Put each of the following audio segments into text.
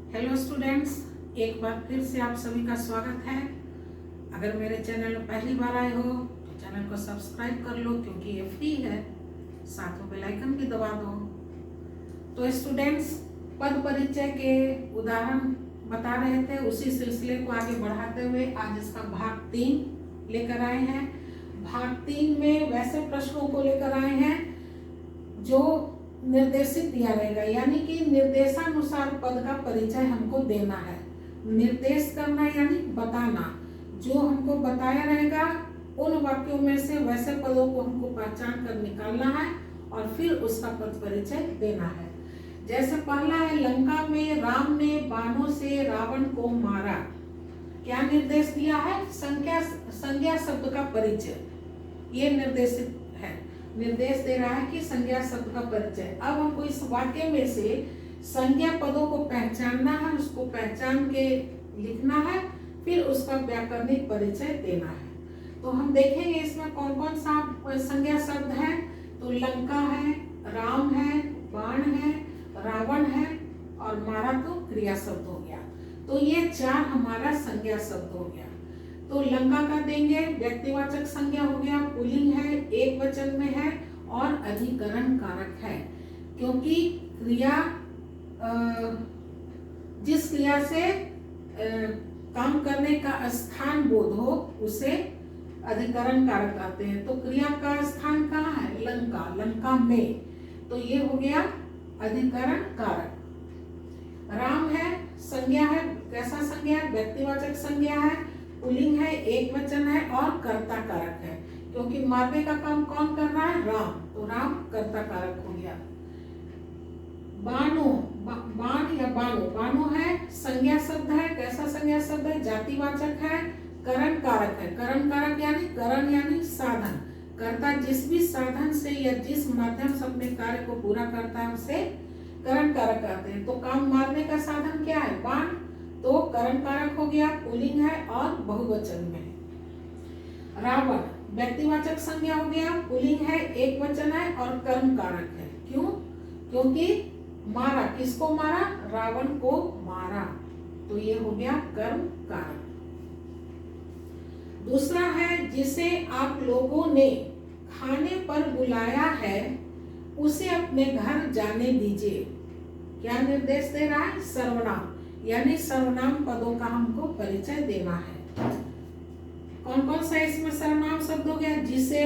Hello students, एक बार फिर से आप सभी का स्वागत है। अगर मेरे चैनल में पहली बार आए हो तो चैनल को सब्सक्राइब कर लो क्योंकि ये फ्री है। साथ में बेल आइकन भी दबा दो। तो स्टूडेंट्स, पद परिचय के उदाहरण बता रहे थे, उसी सिलसिले को आगे बढ़ाते हुए आज इसका भाग 3 लेकर आए हैं। भाग 3 में वैसे प्रश्नों को लेकर आए हैं जो निर्देशित दिया रहेगा, यानी कि निर्देशानुसार पद का परिचय हमको देना है। निर्देश करना यानी बताना, जो हमको बताया रहेगा उन वाक्यों में से वैसे पदों को हमको पहचान कर निकालना है और फिर उसका पद परिचय देना है। जैसे पहला है, लंका में राम ने बाणों से रावण को मारा। क्या निर्देश दिया है? संज्ञा शब्द का परिचय, ये निर्देशित है। निर्देश दे रहा है कि संज्ञा शब्द का परिचय। अब हमको इस वाक्य में से संज्ञा पदों को पहचानना है, उसको पहचान के लिखना है, फिर उसका व्याकरणिक परिचय देना है। तो हम देखेंगे इसमें कौन कौन सा संज्ञा शब्द है। तो लंका है, राम है, बाण है, रावण है और मारा तो क्रिया शब्द हो गया। तो ये 4 हमारा संज्ञा शब्द हो गया। तो लंका का देंगे, व्यक्तिवाचक संज्ञा हो गया, पुल्लिंग है, एक वचन में है और अधिकरण कारक है, क्योंकि क्रिया जिस क्रिया से काम करने का स्थान बोध हो उसे अधिकरण कारक कहते हैं। तो क्रिया का स्थान कहाँ है? लंका, लंका में, तो ये हो गया अधिकरण कारक। राम है, संज्ञा है, कैसा संज्ञा है? व्यक्तिवाचक संज्ञा है, पुल्लिंग है, एक वचन है और कर्ता कारक है, क्योंकि मारने का काम कौन कर रहा है? राम, तो राम कर्ता कारक हो गया। बाणो, बाण या बाणो, बाणो है, संज्ञा शब्द है, कैसा संज्ञा शब्द है? जातिवाचक है, करण कारक है। करण कारक यानी करण यानी साधन, कर्ता जिस भी साधन से या जिस माध्यम से अपने कार्य को पूरा करता है उसे करण कारक कहते हैं। तो काम मारने का साधन क्या है? बाण, तो करण कारक हो गया, पुल्लिंग है और बहुवचन में। रावण व्यक्तिवाचक संज्ञा हो गया, पुल्लिंग है, एक वचन है और कर्म कारक है। क्यों? क्योंकि मारा, किसको मारा? रावण को मारा, तो ये हो गया कर्म कारक। दूसरा है, जिसे आप लोगों ने खाने पर बुलाया है उसे अपने घर जाने दीजिए। क्या निर्देश दे रहा है? सर्वनाम, यानी सर्वनाम पदों का हमको परिचय देना है। कौन कौन सा इसमें सर्वनाम शब्द हो गया? जिसे,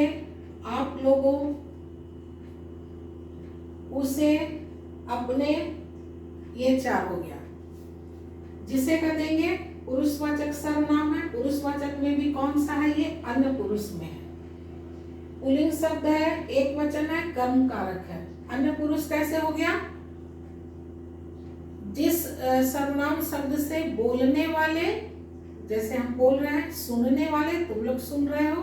आप लोगों, उसे, अपने, ये 4 हो गया। जिसे का देंगे पुरुषवाचक सर्वनाम है, पुरुषवाचक में भी कौन सा है? ये अन्य पुरुष में है। पुल्लिंग शब्द है, एक वचन है, कर्म कारक है। अन्य पुरुष कैसे हो गया? जिस सर्वनाम शब्द से बोलने वाले, जैसे हम बोल रहे हैं, सुनने वाले, तुम लोग सुन रहे हो,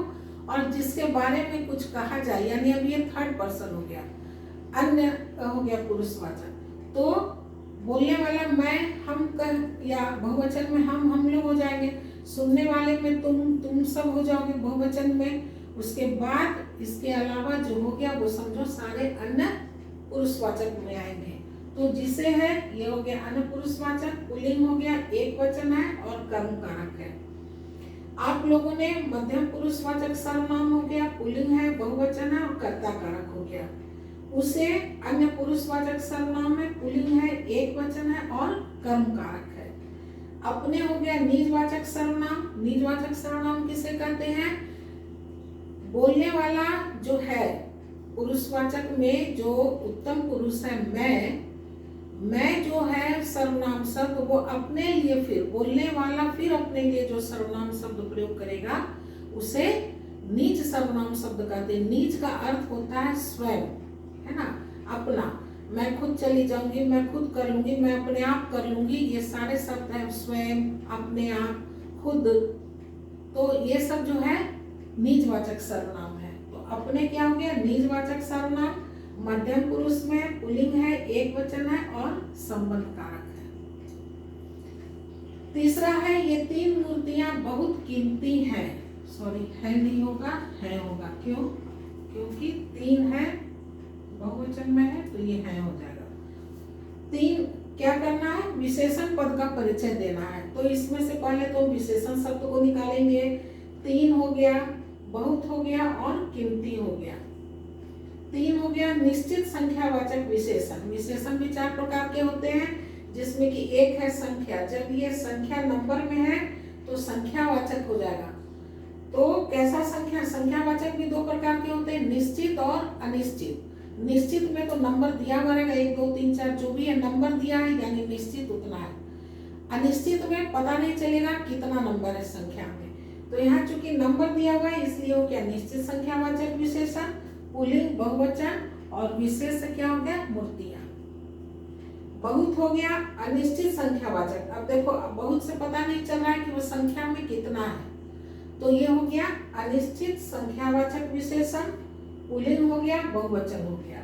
और जिसके बारे में कुछ कहा जाए, यानी अब ये 3rd पर्सन हो गया, अन्य हो गया पुरुषवाचक। तो बोलने वाला मैं, हम कर, या बहुवचन में हम लोग हो जाएंगे, सुनने वाले में तुम सब हो जाओगे बहुवचन में। उसके बाद इसके अलावा जो हो गया वो समझो सारे अन्य पुरुषवाचक में आएंगे। तो जिसे है ये हो गया अन्य पुरुषवाचक, पुल्लिंग हो गया, एक वचन है और कर्म कारक है। आप लोगों ने मध्यम पुरुषवाचक सर्वनाम हो गया, पुल्लिंग है, बहुवचन है और कर्ता कारक हो गया। उसे अन्य पुरुषवाचक सर्वनाम है, पुल्लिंग है, एक वचन है और कर्म कारक है। अपने हो गया निजवाचक सर्वनाम। निजवाचक सर्वनाम किसे कहते हैं? बोलने वाला जो है, पुरुषवाचक में जो उत्तम पुरुष है, मैं जो है सर्वनाम शब्द, वो अपने लिए, फिर बोलने वाला फिर अपने लिए जो सर्वनाम शब्द प्रयोग करेगा उसे निज सर्वनाम शब्द कहते हैं। निज का अर्थ होता है स्वयं, है ना, अपना। मैं खुद चली जाऊंगी, मैं खुद कर लूंगी, मैं अपने आप कर लूंगी, ये सारे शब्द हैं स्वयं, अपने आप, खुद। तो ये सब जो है निजवाचक सर्वनाम है। तो अपने क्या हो गया? निजवाचक सर्वनाम, मध्यम पुरुष में, पुल्लिंग है, एक वचन है और संबंध कारक है। तीसरा है, ये 3 मूर्तियां बहुत कीमती हैं। सॉरी, है नहीं होगा, है होगा। क्यों? क्योंकि 3 है, बहुवचन में है, तो ये है हो जाएगा। 3 क्या करना है, विशेषण पद का परिचय देना है। तो इसमें से पहले तो विशेषण शब्द को निकालेंगे। 3 हो गया, बहुत हो गया और कीमती हो गया। 3 हो गया निश्चित संख्यावाचक विशेषण। विशेषण भी 4 प्रकार के होते हैं, जिसमें कि एक है संख्या। जब ये संख्या नंबर में है तो संख्यावाचक हो जाएगा। तो कैसा संख्या, संख्यावाचक भी 2 प्रकार के होते हैं, निश्चित और अनिश्चित। निश्चित में तो नंबर दिया हुआ रहेगा, 1 2 3 4 जो भी है नंबर दिया है, यानी निश्चित उतना है। अनिश्चित में पता नहीं चलेगा कितना नंबर है संख्या में। तो यहाँ चूंकि नंबर दिया हुआ है इसलिए हो गया निश्चित संख्यावाचक विशेषण, पुल्लिंग बहुवचन, और विशेष क्या हो गया, मूर्तियां। बहुत हो गया अनिश्चित संख्यावाचक। अब देखो, अब बहुत से पता नहीं चल रहा है कि वो संख्या में कितना है, तो ये हो गया अनिश्चित संख्यावाचक विशेषण, पुल्लिंग हो गया, बहुवचन हो गया।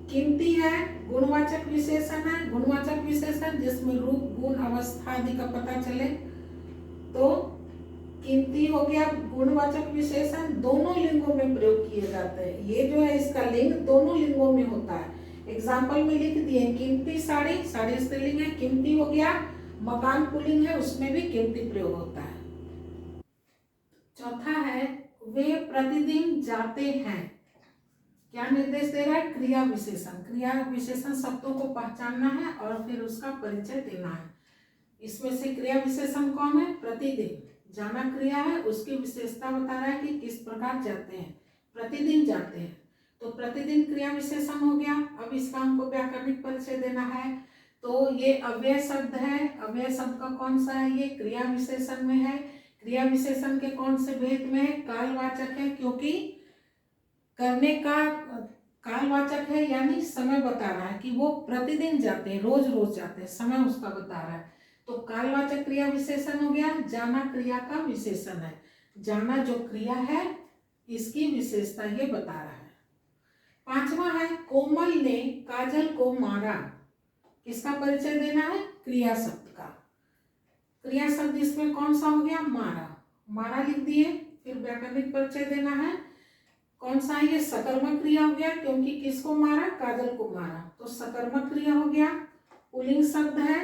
कीमती है गुणवाचक विशेषण है। गुणवाचक विशेषण जिसमें रूप, गुण, अवस्था आदि का पता चले, तो कीमती हो गया गुणवाचक विशेषण। दोनों लिंगों में प्रयोग किए जाते हैं। ये जो है इसका लिंग दोनों लिंगों में होता है। एग्जाम्पल में लिख दिए, कीमती साड़ी, साड़ी स्त्रीलिंग है, कीमती हो गया। मकान पुल्लिंग है, उसमें भी कीमती प्रयोग होता है। चौथा है वे प्रतिदिन जाते हैं। क्या निर्देश दे रहा है, क्रिया विशेषण। क्रिया विशेषण शब्दों को पहचानना है और फिर उसका परिचय देना है। इसमें से क्रिया विशेषण कौन है, प्रतिदिन। जाना क्रिया है, उसकी विशेषता बता रहा है कि किस प्रकार जाते हैं, प्रतिदिन जाते हैं। तो प्रतिदिन क्रिया विशेषण हो गया। अब इसका हमको व्याकरणिक परिचय देना है। तो ये अव्यय शब्द है। अव्यय शब्द का कौन सा है, ये क्रिया विशेषण में है। क्रिया विशेषण के कौन से भेद में है, कालवाचक है, क्योंकि करने का कालवाचक है, यानी समय बता रहा है कि वो प्रतिदिन जाते हैं, रोज रोज जाते हैं, समय उसका बता रहा है। तो कालवाचक क्रिया विशेषण हो गया। जाना क्रिया का विशेषण है। जाना जो क्रिया है इसकी विशेषता ये बता रहा है। पांचवा है कोमल ने काजल को मारा। किसका परिचय देना है, क्रिया शब्द का। क्रिया शब्द इसमें कौन सा हो गया, मारा। मारा लिख दिए। फिर व्याकरणिक परिचय देना है। कौन सा है, ये सकर्मक क्रिया हो गया, क्योंकि किसको मारा, काजल को मारा, तो सकर्मक क्रिया हो गया। पुल्लिंग शब्द है।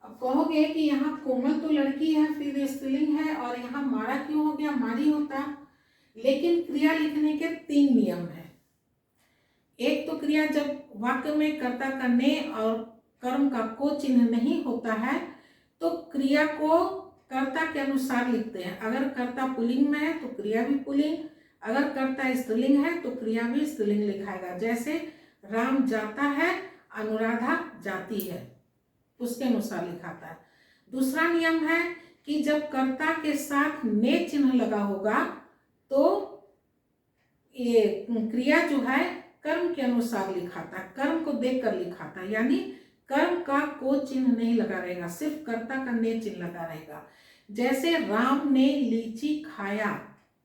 अब कहोगे कि यहाँ कोमल तो लड़की है, फिर स्त्रीलिंग है, और यहाँ मारा क्यों हो गया, मारी होता। लेकिन क्रिया लिखने के 3 नियम है। एक तो क्रिया जब वाक्य में कर्ता का ने और कर्म का को चिन्ह नहीं होता है तो क्रिया को कर्ता के अनुसार लिखते हैं। अगर कर्ता पुल्लिंग में है तो क्रिया भी पुल्लिंग, अगर कर्ता स्त्रीलिंग है तो क्रिया भी स्त्रीलिंग लिखाएगा। जैसे राम जाता है, अनुराधा जाती है, उसके अनुसार लिखाता है। दूसरा नियम है कि जब कर्ता के साथ ने चिन्ह लगा होगा तो ये क्रिया जो है कर्म के अनुसार लिखाता है, कर्म को देखकर लिखाता है, यानी कर्म का को चिन्ह नहीं लगा रहेगा, सिर्फ कर्ता का ने चिन्ह लगा रहेगा। जैसे राम ने लीची खाया,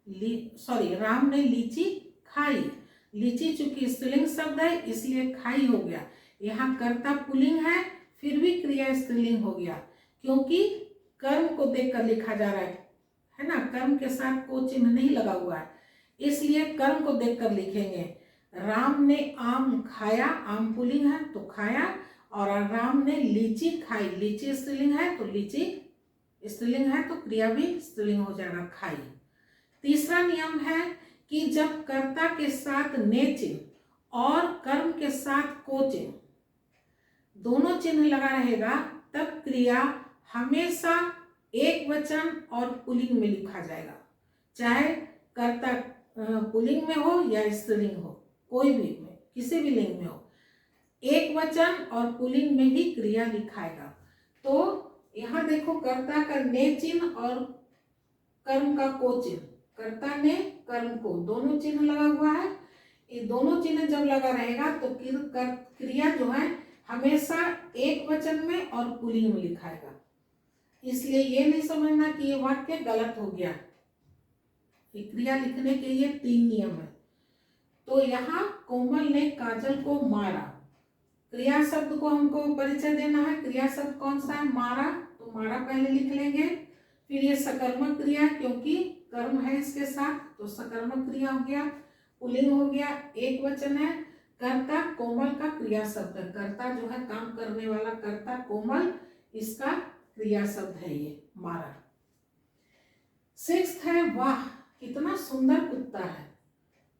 राम ने लीची खाई। लीची चूंकि स्त्रीलिंग शब्द है इसलिए खाई हो गया। यहाँ कर्ता पुल्लिंग है फिर भी क्रिया स्त्रीलिंग हो गया, क्योंकि कर्म को देखकर लिखा जा रहा है ना, कर्म के साथ को चिन्ह नहीं लगा हुआ है, इसलिए कर्म को देखकर लिखेंगे। राम ने आम खाया, आम पुल्लिंग है तो खाया, और राम ने लीची खाई, लीची स्त्रीलिंग है तो लीची स्त्रीलिंग है तो क्रिया भी स्त्रीलिंग हो जाएगा, खाई। तीसरा नियम है कि जब कर्ता के साथ ने चिन्ह और कर्म के साथ को चिन्ह दोनों चिन्ह लगा रहेगा तब क्रिया हमेशा एक वचन और पुल्लिंग में लिखा जाएगा, चाहे कर्ता पुल्लिंग में हो या स्त्रीलिंग हो, कोई भी में, किसी भी लिंग में हो, एक वचन और पुल्लिंग में ही क्रिया लिखाएगा। तो यहाँ देखो कर्ता का ने चिन्ह और कर्म का को चिन्ह, कर्ता ने कर्म को दोनों चिन्ह लगा हुआ है। ये दोनों चिन्ह जब लगा रहेगा तो क्रिया जो है हमेशा एक वचन में और पुल्लिंग में लिखाएगा। इसलिए ये नहीं समझना कि ये वाक्य गलत हो गया। ये क्रिया लिखने के ये 3 नियम है। तो यहाँ कोमल ने काजल को मारा, क्रिया शब्द को हमको परिचय देना है। क्रिया शब्द कौन सा है, मारा, तो मारा पहले लिख लेंगे। फिर ये सकर्मक क्रिया, क्योंकि कर्म है इसके साथ तो सकर्मक क्रिया हो गया, पुल्लिंग हो गया, एक वचन है। कर्ता कोमल का क्रिया शब्द है। कर्ता जो है काम करने वाला, कर्ता कोमल, इसका क्रिया शब्द है ये मारा। 6 है वाह, कितना सुंदर कुत्ता है।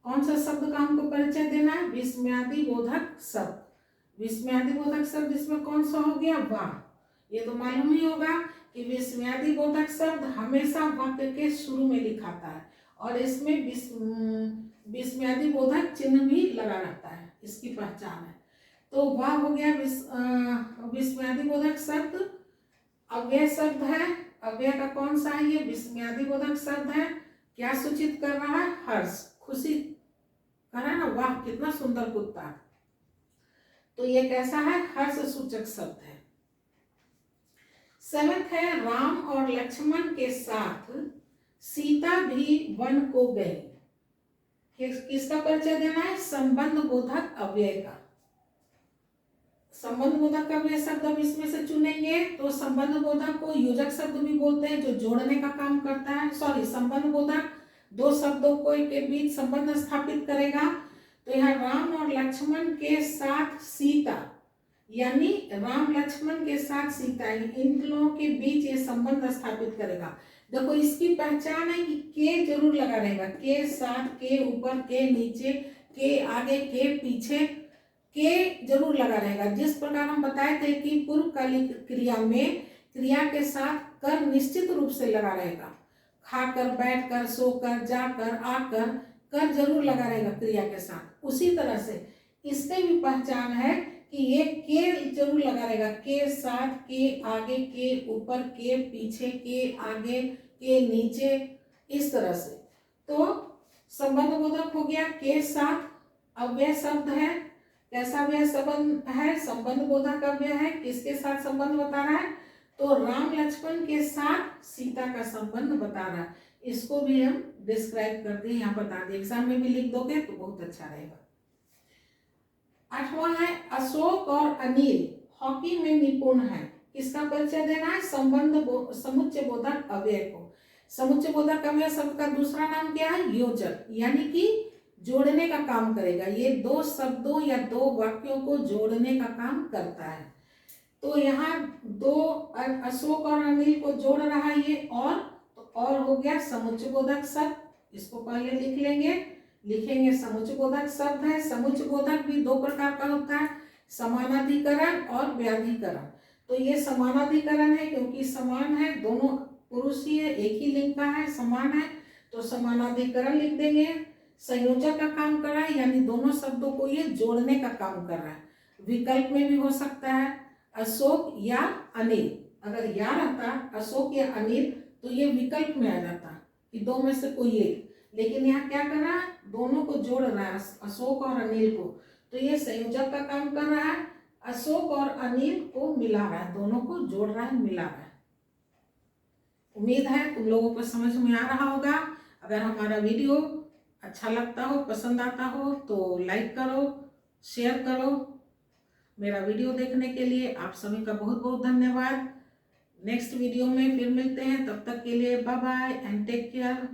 कौन सा शब्द का हमको परिचय देना है? विस्मयादि बोधक शब्द। विस्मयादि बोधक शब्द इसमें कौन सा हो गया? वाह। ये तो मालूम ही होगा कि विस्मयादि बोधक शब्द हमेशा वाक्य के शुरू में लिखाता है और इसमें विस्मयादि बोधक चिन्ह भी लगा रहता है, इसकी पहचान है। तो वाह हो गया विस्मयादि बोधक शब्द। अव्यय शब्द है, अव्यय का कौन सा है? ये विस्मयादि बोधक शब्द है। क्या सूचित कर रहा है? हर्ष, खुशी कर रहा है ना, वाह कितना सुंदर कुत्ता। तो ये कैसा है? हर्ष सूचक शब्द है। 7 है राम और लक्ष्मण के साथ सीता भी वन को गई। किसका परिचय देना है? संबंध बोधक अव्यय का। संबंध बोधक अव्यय शब्द अब इसमें से चुनेंगे तो संबंध बोधक को योजक शब्द भी बोलते हैं, जो जोड़ने का काम करता है। संबंध बोधक दो शब्दों को के बीच संबंध स्थापित करेगा। तो यहाँ राम और लक्ष्मण के साथ सीता, यानी राम लक्ष्मण के साथ सीता, इन दोनों के बीच ये संबंध स्थापित करेगा। देखो इसकी पहचान है कि के जरूर लगा रहेगा, के साथ, के ऊपर, के नीचे, के आगे, के पीछे, के जरूर लगा रहेगा। जिस प्रकार हम बताए थे कि पूर्वकालिक क्रिया में क्रिया के साथ कर निश्चित रूप से लगा रहेगा। खाकर, बैठकर, सोकर, जाकर, आकर, कर जरूर लगा रहेगा क्रिया के साथ। उसी तरह से इससे भी पहचान है कि ये के जरूर लगा रहेगा, के साथ, के आगे, के ऊपर, के पीछे, के आगे, के नीचे, इस तरह से। तो संबंध बोधक हो गया के साथ। अव्यय शब्द है, कैसा अव्यय संबंध है? संबंध बोधक अव्यय है। किसके साथ संबंध बता रहा है? तो राम लक्ष्मण के साथ सीता का संबंध बता रहा है। इसको भी हम डिस्क्राइब कर दें, यहाँ बता दें, एग्जाम में भी लिख दोगे तो बहुत अच्छा रहेगा। 8वां है अशोक और अनिल हॉकी में निपुण है। किसका परिचय देना है? समुच्चय बोधक अव्यय को। समुच्चय बोधक अव्यय शब्द का दूसरा नाम क्या है? योजक, यानी कि जोड़ने का काम करेगा। ये दो शब्दों या दो वाक्यों को जोड़ने का काम करता है। तो यहाँ दो अशोक और अनिल को जोड़ रहा है ये और हो गया समुच्चय बोधक शब्द। इसको पहले लिखेंगे समुच्चय बोधक शब्द है। समुच्चय बोधक भी दो प्रकार का होता है, समानाधिकरण और व्याधिकरण। तो ये समानाधिकरण है क्योंकि समान है, दोनों पुरुष ही है, एक ही लिंग का है, समान है, तो समानाधिकरण लिख देंगे। संयोजक का काम कर रहा है, यानी दोनों शब्दों को ये जोड़ने का काम कर रहा है। विकल्प में भी हो सकता है अशोक या अनिल। अगर या रहता अशोक या अनिल तो ये विकल्प में आ जाता कि दो में से कोई एक, लेकिन यहाँ क्या कर रहा है? दोनों को जोड़ रहा है, अशोक और अनिल को। तो ये संयोजक का काम कर रहा है, अशोक और अनिल को मिला रहा है, दोनों को जोड़ रहा है, मिला रहा है। उम्मीद है तुम लोगों को समझ में आ रहा होगा। अगर हमारा वीडियो अच्छा लगता हो, पसंद आता हो तो लाइक करो, शेयर करो। मेरा वीडियो देखने के लिए आप सभी का बहुत बहुत धन्यवाद। नेक्स्ट वीडियो में फिर मिलते हैं, तब तक के लिए bye bye and take care.